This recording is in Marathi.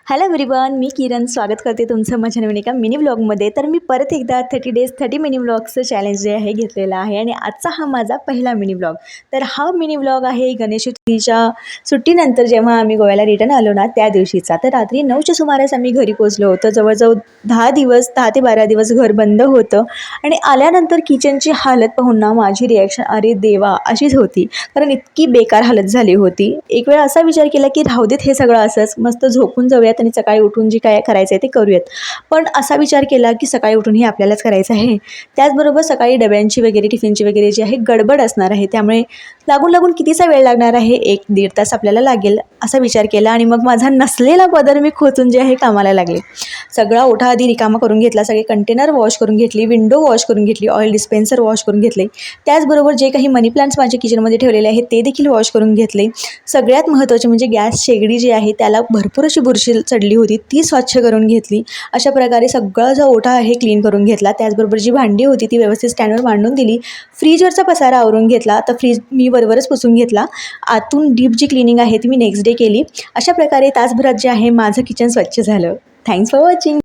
हॅलो एव्हरीवन, मी किरण स्वागत करते तुमचं माझ्या नवीन एका मिनी व्लॉगमध्ये. तर मी परत एकदा 30 डेज 30 मिनी व्लॉग्सचं चॅलेंज जे आहे घेतलेलं आहे आणि आजचा हा माझा पहिला मिनी व्लॉग. तर हा मिनी व्लॉग आहे गणेश चतुर्थीच्या सुट्टीनंतर जेव्हा आम्ही गोव्याला रिटर्न आलो ना त्या दिवशीचा. तर रात्री 9च्या सुमारास आम्ही घरी पोचलो होतो. जवळजवळ 10 ते 12 दिवस घर बंद होतं आणि आल्यानंतर किचनची हालत पाहून ना माझी रिॲक्शन अरे देवा अशीच होती, कारण इतकी बेकार हालत झाली होती. एक वेळ असा विचार केला की राहू देत हे सगळं असंच, मस्त झोपून जाऊयात आणि सकाळी उठून जे काय करायचं आहे ते करूयात. पण असा विचार केला की सकाळी उठून हे आपल्यालाच करायचं आहे. त्याचबरोबर सकाळी डब्यांची वगैरे टिफिनची वगैरे जी आहे गडबड असणार आहे, त्यामुळे लागून कितीसा वेळ लागणार आहे, 1-1.5 तास आपल्याला लागेल असा विचार केला. आणि मग माझा नसलेला पदर मी खोचून जे आहे कामाला लागले. सगळा ओठा आधी रिकामा करून घेतला, सगळे कंटेनर वॉश करून घेतली, विंडो वॉश करून घेतली, ऑइल डिस्पेन्सर वॉश करून घेतले. त्याचबरोबर जे काही मनी प्लांट्स माझ्या किचनमध्ये ठेवलेले आहेत ते देखील वॉश करून घेतले. सगळ्यात महत्त्वाचे म्हणजे गॅस शेगडी जी आहे त्याला भरपूर अशी बुरशी चढली होती, ती स्वच्छ करून घेतली. अशा प्रकारे सगळा जो ओठा आहे क्लीन करून घेतला. त्याचबरोबर जी भांडी होती ती व्यवस्थित स्टँडवर मांडून दिली. फ्रीजवरचा पसारा आवरून घेतला, तर फ्रीज मी वरवरच पुसून घेतला. आतून डीप जी क्लिनिंग आहे ती मी नेक्स्ट डे केली. अशा प्रकारे तासभरात जे आहे माझं किचन स्वच्छ झालं. Thanks for watching.